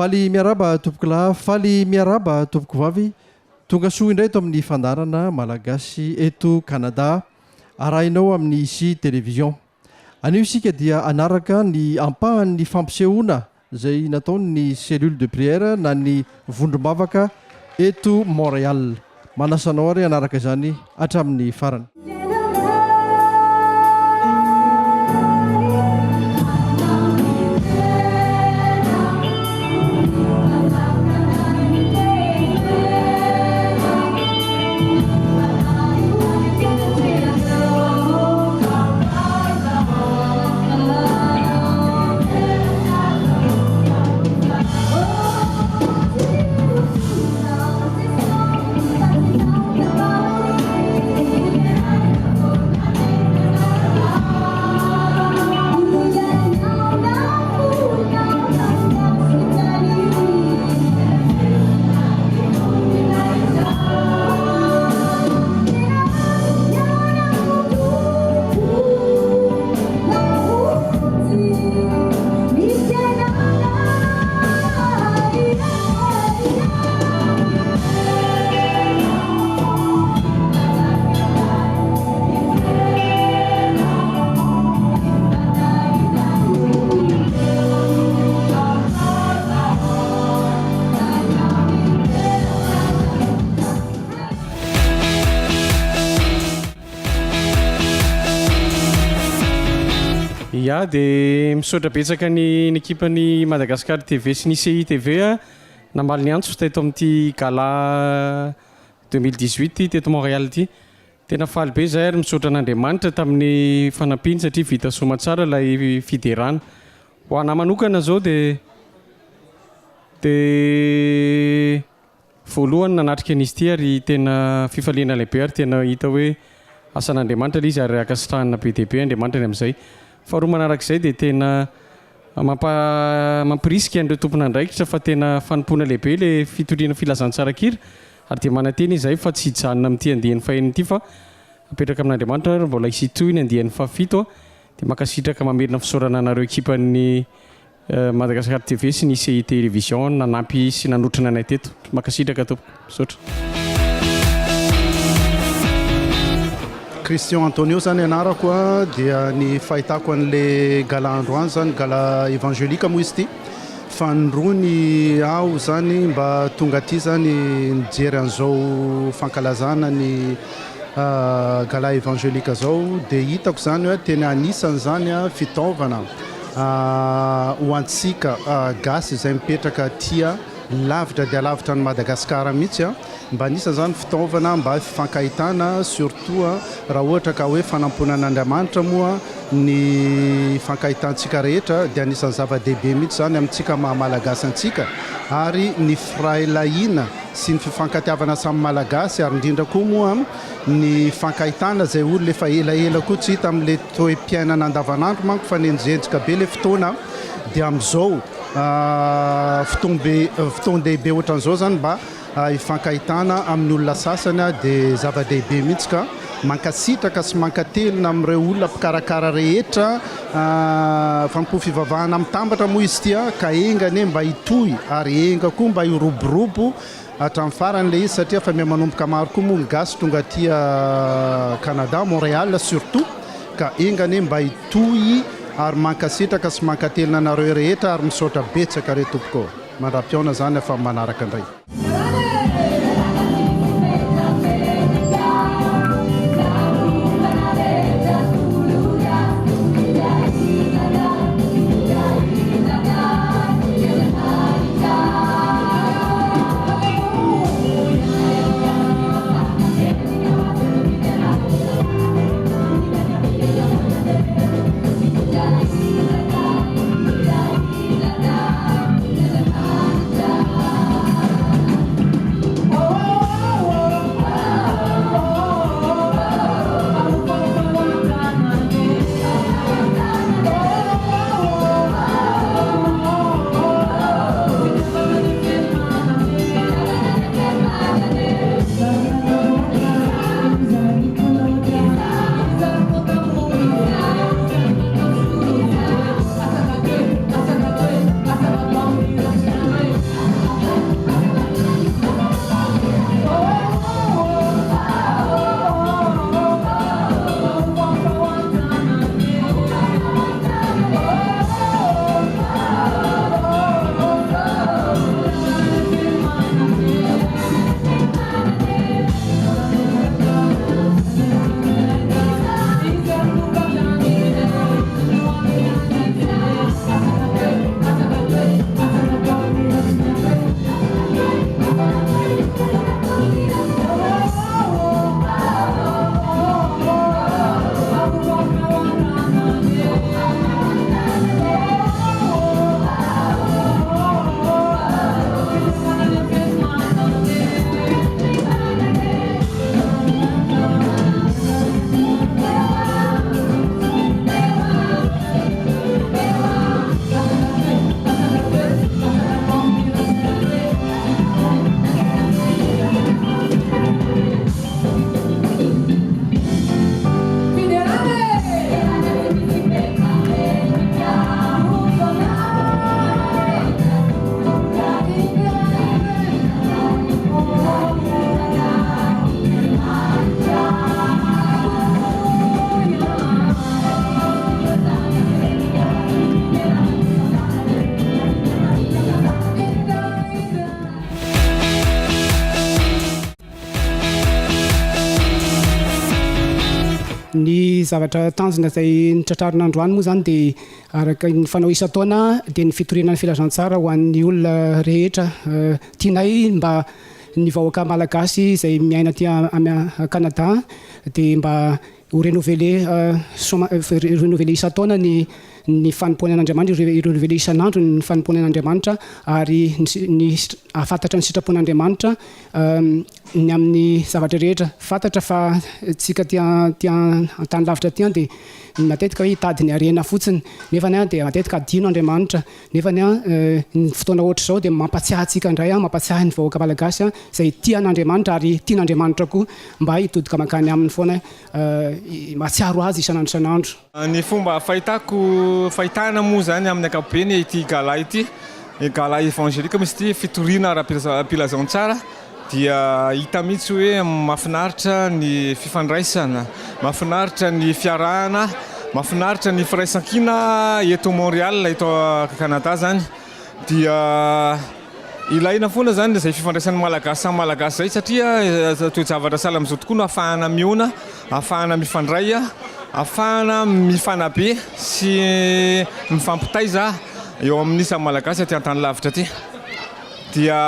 Faly miaraba tompoko lahy, faly miaraba tompoko vavy. Tonga soa indray eto amin'ny fandarana malagasy eto Canada. Arahinao amin'ny Ici Télévision. Anio isika dia anaraka ny ampahan'ny fampisehoana izay nataony cellule de prière na ny vondrombavaka eto Montréal. Manasanao ary anaraka izany hatramin'ny farany. Ya dia misaotra betsaka ny ekipany Madagascar TV sy ny CI TV namaly ny antso teto amin'ity gala 2018 teto Montréal ity. Tena faly be zahay ary misaotra an'Andriamanitra tamin'ny fanampiny satria vita soamantsara ilay fiderana. Ho anahy manokana zao dia voalohany nanatrika an'izy ity ary tena fifaliana lehibe ary tena hita hoe asan'Andriamanitra ilay izy ary akasitrahana be dia be Andriamanitra amin'izay. Faharoa manarak'izay dia tena mampirisika andreo tompon'andraikitra fa tena fanompona lehibe ilay fitoriana filazantsara-kira ary dia mananteny izay fa tsy hijanona amin'ity andiany faheniny ity fa apetraka amin'Andriamanitra ary mbola hisitohiny andiany fahafito dia makasitraka mamelona fisaorana anareo ekipan'ny Madagascar TV sy ny CI Télévision nanampy sy nanotrana anay teto. Makasitraka tompoko. Misaotra. Christian Antonio zany anarako dia ny fahitako an'le gala androany zany gala évangélika moa izy ity fanondrony aho zany mba tonga aty zany nijery an'izao fankalazana ny gala évangélika zao dia hitako zany hoe tena anisany zany fitaovana ho antsika gasy izay mipetraka tia lavitra dia lavitra ny Madagasikara mihitsy mba anisany zany fitaovana mba fifankahitana surtout raha ohatra ka hoe fanamponan'Andriamanitra moa ny fankahitantsika rehetra dia anisany zava-dehibe mihitsy zany amintsika mahamalagasy antsika ary ny firahilahina sy ny fifankatiavana samy malagasy ary indrindra koa moa ny fankahitana izay olo efa elaela koa tsy hita amin'ilay toe-piainana andavanandro manko fa nenjenjika be ilay fotoana dia amin'izao fotoan-dehibe ohatran'izao zany mba ifankahitana amin'ny olona sasany dia zava-dehibe mihitsy ka mankasitraka sy mankatelina amin'ireo olona mpikarakara rehetra fampofivavahana mitambatra moa izy ity ka engane mba hitohy ary enga koa mba hiroborobo hatramin'ny farany ilay izy satria fa manomboka maro koa moa ny gasy tonga aty Canada, Montréal surtout ka engane mba hitohy ary mankasitraka sy mankatelina anareo rehetra ary misaotra betsaka re tompoko. Mandra-piaona zany efa manaraka indray. ny zavatra tanjona zay nitratrarin'androany moa zany dia araka ny fanao isan-taona dia ny fitorinan'ny filazantsara ho an'ny olona rehetra tianay mba ny vahoaka malagasy zay miaina aty Canada dia mba ho renouveler isan-taona ny fanompoana an'Andriamanitra, renouveler isan'andro ny fanompoana an'Andriamanitra ary ny afantatra ny sitrapon'Andriamanitra ny amin'ny zavatra rehetra. Fantatra fa tsika tia tany lavitra ty dia matetika hoe hitady ny arena fotsiny nefany dia matetika adino Andriamanitra nefany ny fotoana ohatra zao dia mampatsiahy antsika indray mampatsiahy ny vahoaka malagasy zay tian'Andriamanitra ary tian'Andriamanitra koa mba hitodika makany aminy foana matsiaro azy isan'andro isan'andro. Ny fomba fahitana moa zany amin'ny ankapobeny ity gala ity gala evangelika misy ity fitoriana ara-pilazantsara dia hita mihitsy hoe mahafinaritra ny fifandraisana, mahafinaritra ny fiarahana, mahafinaritra ny firaisan-kina eto Montréal eto Canada zany dia ilaina foana zany zay fifandraisan'ny malagasy samy malagasy zay satria toe-javatra sahala amin'izao tokoa no ahafahana miona, ahafahana mifandray, ahafahana mifanabe sy mifampitaiza eo amin'ny samy malagasy aty an-tany lavitra aty. Dia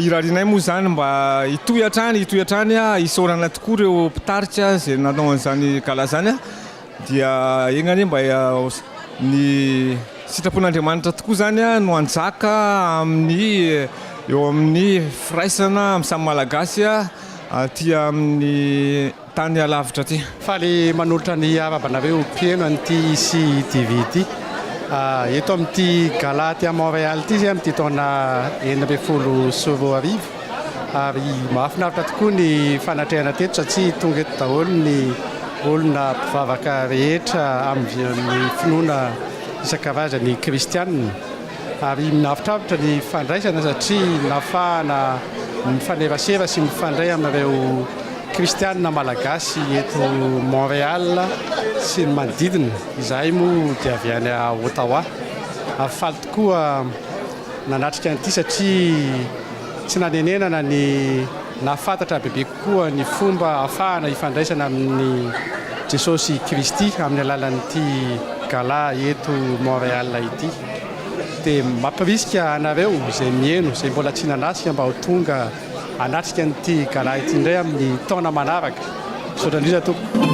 irarinay moa zany mba hitohy hatrany isaorana tokoa ireo mpitarika zay nanao an'izany gala zany dia egnany mba ny sitrapon'Andriamanitra tokoa zany no anjaka amin'ny eo amin'ny firaisana amin'ny samy malagasy aty amin'ny tany alavitra aty. Faly manolotra ny avabanareo mpieno an'ity CTV ity. Eto amin'ity gala ty Montréal ity zay amin'ity taona 2024 ary mahafinaritra tokoa ny fanatrehana teto satria tonga eto daholo ny olona mpivavaka rehetra amin'ny finoana isan-karazany kristianina ary nahafinaritra ny fandraisana satria nafahana mifanerasera sy mifandray amin'ireo kristianina malagasy eto Montréal sy ny manodidina. Izahay moa dia avy any Ottawa. Afaly tokoa nanatrika an'ity satria tsy nanenenana ny nafantatra bebe kokoa ny fomba ahafahana ifandraisana amin'ny Jesosy Kristy amin'ny alalan'ity gala eto Montréal ity. Dia mampirisika anareo zay mieno zay mbola tsy nanasika mba ho tonga anatrika an'ity gala ity indray amin'ny taona manaraka. Saotra indrindra tompoko.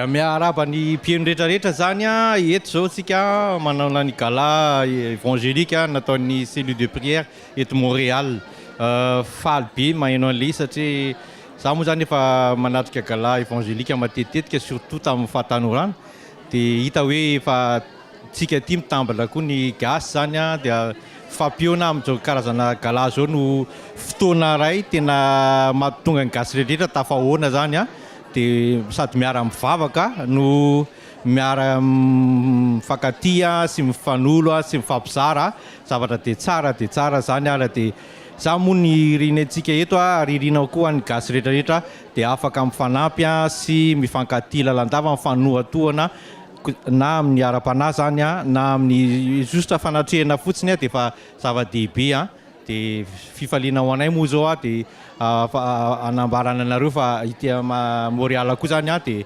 dia miaraba ny mpieno rehetrarehetra zany a eto zao sika manana ny gala évangélika nataon'ny cellule de prière eto Montréal. Faly be maheno an'le satria za moa zany efa manatrika gala évangélika matetetika surtout tamin'ny fahatanorana dia hita hoe efa tsika ty mitambatra koa ny gasy zany a dia fampiona amin'izao karazana gala zao no fotoana ray tena mahatonga ny gasy rehetrarehetra tafahoana zany a dia sady miara mivavaka no miara mifankatia sy mifanolo sy mifampizara zavatra dia tsara zany ala dia za moa ny rinantsika eto a ririna koa ny gasy rehetrarehetra dia afaka mifanampy sy mifankatia lalandava mifanohatohana na amin'ny ara-panahy zany a na amin'ny justra fanatrehana fotsiny a dia efa zava-dehibe a dia fifaliana ho anay moa zao a dia anambarana anareo fa ity Montréal koa zany a dia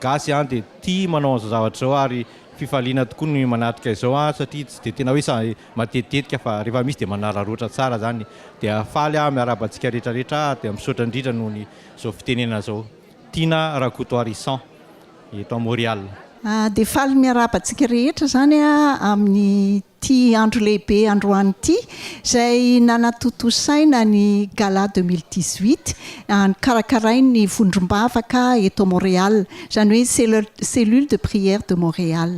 gasy a dia tia manao an'izao zavatra zao ary fifaliana tokoa ny manatrika izao a satria tsy dia tena hoe matetetika fa rehefa misy dia manararoatra tsara zany dia faly a miarabantsika rehetrarehetra dia misaotra indrindra noho ny zao fitenena zao. Tina Rakotoarisan eto Montréal. Dia faly miarabantsika rehetra zany a amin'ny ty andro lehibe androany ty izay nanatotosaina ny gala 2018 karakarainy vondrombavaka eto Montréal zany hoe cellule de prière de Montréal.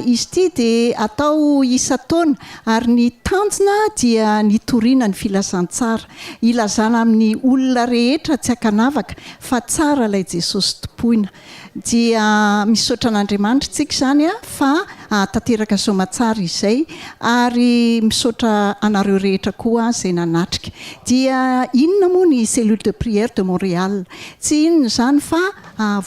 Izy ty dia atao isa-taona ary ny tanjona dia nitoriana ny filazantsara ilazana amin'ny olona rehetra tsy akanavaka fa tsara ilay Jesosy topoina dia misaotra an'Andriamanitra tsika zany a fa tanteraka soamatsara izay ary misaotra anareo rehetra koa izay nanatrika. Dia inona moa ny cellule de prière de Montréal? Tsy inona zany fa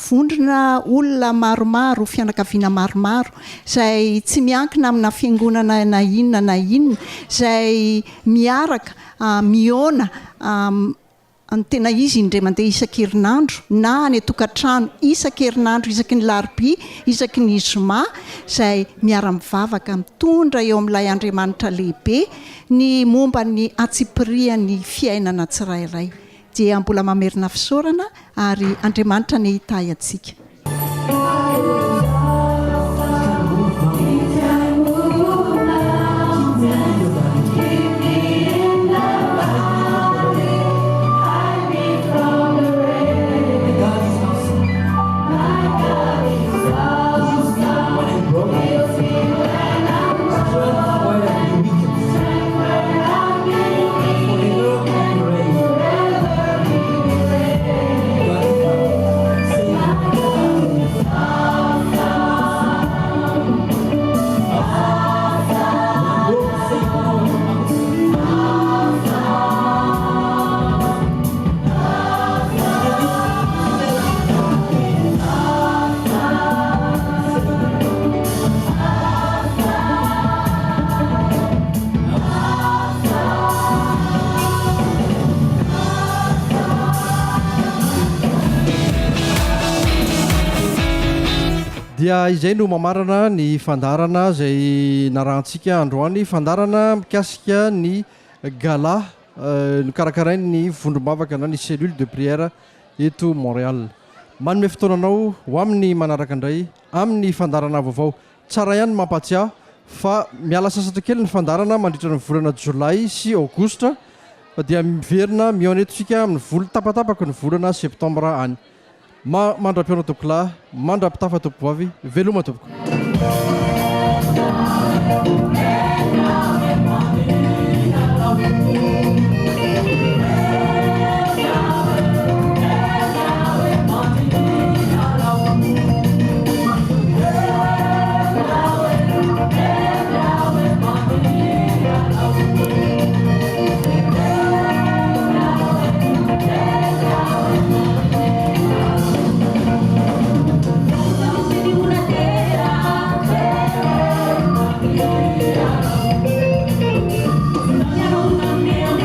vondrona olona maromaro fianakaviana maromaro izay tsy miankina amina fiangonana na inona izay miaraka miona ny tena izy indray mandeha isan-kerinandro na any tokantrano isan-kerinandro isaky ny larobia isaky ny zoma izay miara-mivavaka mitondra eo amin'ilay Andriamanitra lehibe ny momba ny atsipirian'ny fiainana tsirairay dia mbola mamerina fisaorana ary Andriamanitra ny hitahy atsika. Dia izay no mamarana ny fandarana izay narantsika androany fandarana mikasika ny gala karakarainy ny vondrombavaka na ny cellule de prière eto Montréal. Manome fotoananao ho amin'ny manaraka indray amin'ny fandarana vaovao. Tsara ihany mampatsiahy fa miala sasatra kely ny fandarana mandritra ny volana Jolay sy Aogostra dia miverina mionetosika amin'ny volo tapatapaka ny volana Septambra any. Mandra-piona tompokolahy, mandra-pitafa tompovavy, veloma tompoko. Yeah.